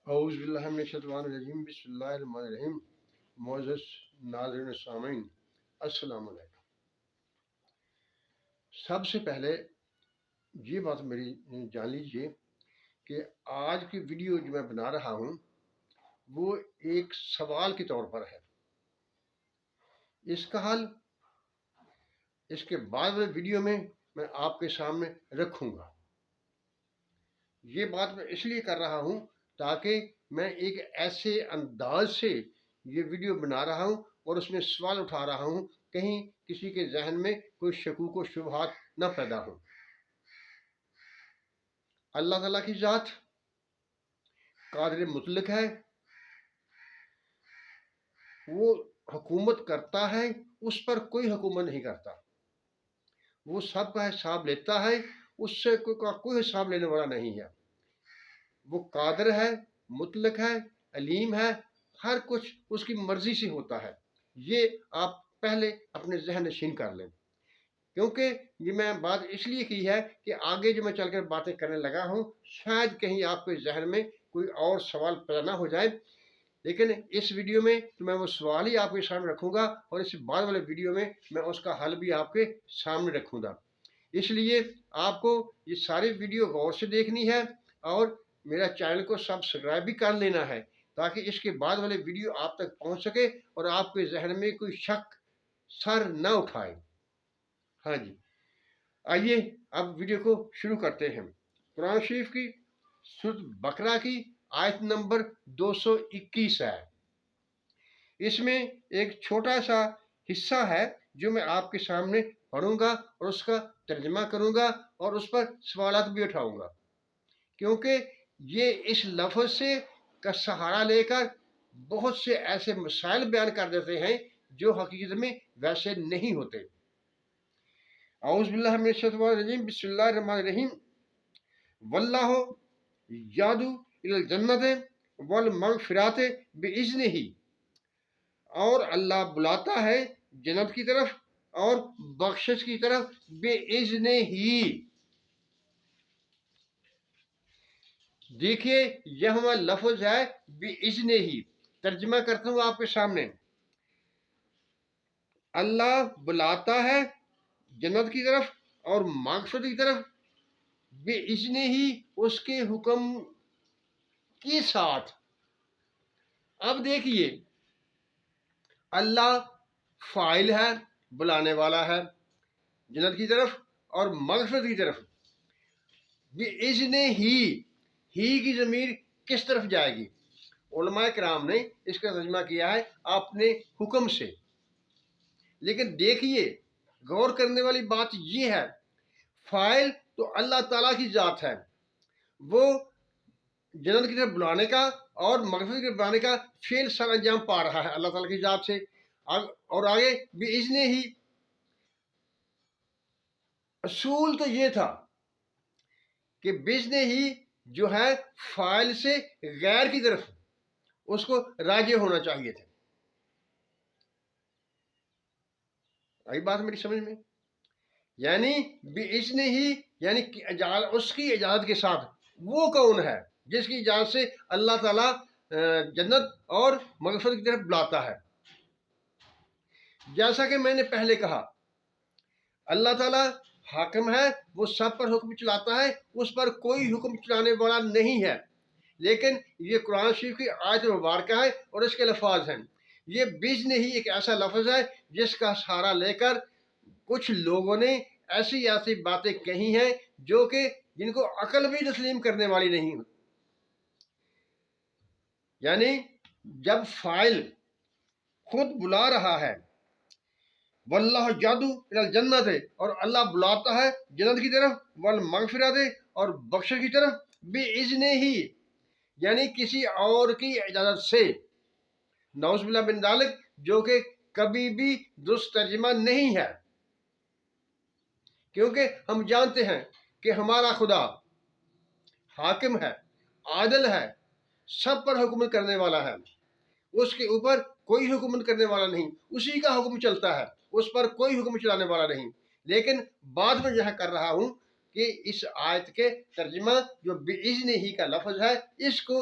اعوذ باللہ من الشیطان الرجیم بسم اللہ الرحمن الرحیم معزز ناظرین سامعین السلام علیکم۔ سب سے پہلے یہ بات میری جان لیجیے کہ آج کی ویڈیو جو میں بنا رہا ہوں وہ ایک سوال کے طور پر ہے۔ اس کا حل اس کے بعد والے ویڈیو میں آپ کے سامنے رکھوں گا۔ یہ بات میں اس لیے کر رہا ہوں تاکہ میں ایک ایسے انداز سے یہ ویڈیو بنا رہا ہوں اور اس میں سوال اٹھا رہا ہوں کہیں کسی کے ذہن میں کوئی شکوک و شبہات نہ پیدا ہوں۔ اللہ تعالیٰ کی ذات قادر مطلق ہے، وہ حکومت کرتا ہے، اس پر کوئی حکومت نہیں کرتا، وہ سب کا حساب لیتا ہے، اس سے کوئی حساب لینے والا نہیں ہے۔ وہ قادر ہے، مطلق ہے، علیم ہے، ہر کچھ اس کی مرضی سے ہوتا ہے۔ یہ آپ پہلے اپنے ذہن نشین کر لیں، کیونکہ یہ میں بات اس لیے کی ہے کہ آگے جو میں چل کر باتیں کرنے لگا ہوں شاید کہیں آپ کے ذہن میں کوئی اور سوال پیدا نہ ہو جائے، لیکن اس ویڈیو میں تو میں وہ سوال ہی آپ کے سامنے رکھوں گا اور اس بعد والے ویڈیو میں اس کا حل بھی آپ کے سامنے رکھوں گا۔ اس لیے آپ کو یہ ساری ویڈیو غور سے دیکھنی ہے اور میرا چینل کو سبسکرائب بھی کر لینا ہے تاکہ اس کے بعد والے ویڈیو آپ تک پہنچ سکے اور آپ کے ذہن میں کوئی شک سر نہ اٹھائے۔ ہاں جی، آئیے اب ویڈیو کو شروع کرتے ہیں۔ قرآن شریف کی سورۃ بقرہ کی آیت نمبر 221 ہے۔ اس میں ایک چھوٹا سا حصہ ہے جو میں آپ کے سامنے پڑھوں گا اور اس کا ترجمہ کروں گا اور اس پر سوالات بھی اٹھاؤں گا، کیونکہ یہ اس لفظ سے کا سہارا لے کر بہت سے ایسے مسائل بیان کر دیتے ہیں جو حقیقت میں ویسے نہیں ہوتے۔ اعوذ باللہ من الشیطان الرجیم بسم اللہ الرحمن الرحیم واللہ یادعو الی الجنت والمغفرات باذنہ، اور اللہ بلاتا ہے جنت کی طرف اور بخشش کی طرف باذنہ ہی۔ دیکھیے یہ لفظ ہے باذنہ ہی، ترجمہ کرتا ہوں آپ کے سامنے۔ اللہ بلاتا ہے جنت کی طرف اور مغفرت کی طرف باذنہ ہی، اس کے حکم کے ساتھ۔ اب دیکھیے اللہ فاعل ہے، بلانے والا ہے جنت کی طرف اور مغفرت کی طرف۔ باذنہ ہی کی ضمیر کس طرف جائے گی؟ علماء کرام نے اس کا ترجمہ کیا ہے اپنے حکم سے، لیکن دیکھیے غور کرنے والی بات یہ ہے فاعل تو اللہ تعالیٰ کی ذات ہے، وہ جنت کی طرف بلانے کا اور مغفرت کی طرف بلانے کا فعل سر انجام پا رہا ہے اللہ تعالیٰ کی ذات سے۔ اور آگے باذنہ ہی، اصول تو یہ تھا کہ باذنہ ہی جو ہے فاعل سے غیر کی طرف اس کو راجع ہونا چاہیے تھا۔ آئی بات میری سمجھ میں؟ یعنی باذنہ ہی یعنی اس کی اجازت کے ساتھ۔ وہ کون ہے جس کی اجازت سے اللہ تعالیٰ جنت اور مغفرت کی طرف بلاتا ہے؟ جیسا کہ میں نے پہلے کہا اللہ تعالیٰ حاکم ہے، وہ سب پر حکم چلاتا ہے، اس پر کوئی حکم چلانے والا نہیں ہے۔ لیکن یہ قرآن شریف کی آیت مبارکہ ہے اور اس کے الفاظ ہیں۔ یہ باذنہ ہی ایک ایسا لفظ ہے جس کا سہارا لے کر کچھ لوگوں نے ایسی باتیں کہی ہیں جو کہ جن کو عقل بھی تسلیم کرنے والی نہیں۔ یعنی جب فاعل خود بلا رہا ہے واللہ یدعو الی الجنت، اور اللہ بلاتا ہے جنت کی طرف، والمغفرت اور بخشش کی طرف، باذنہ ہی یعنی کسی اور کی اجازت سے، نعوذ باللہ من ذالک، جو کہ کبھی بھی درست ترجمہ نہیں ہے، کیونکہ ہم جانتے ہیں کہ ہمارا خدا حاکم ہے، عادل ہے، سب پر حکومت کرنے والا ہے، اس کے اوپر کوئی حکومت کرنے والا نہیں، اسی کا حکم چلتا ہے، اس پر کوئی حکم چلانے والا نہیں۔ لیکن بعد میں یہ کر رہا ہوں کہ اس آیت کے ترجمہ جو باذنہ ہی کا لفظ ہے اس کو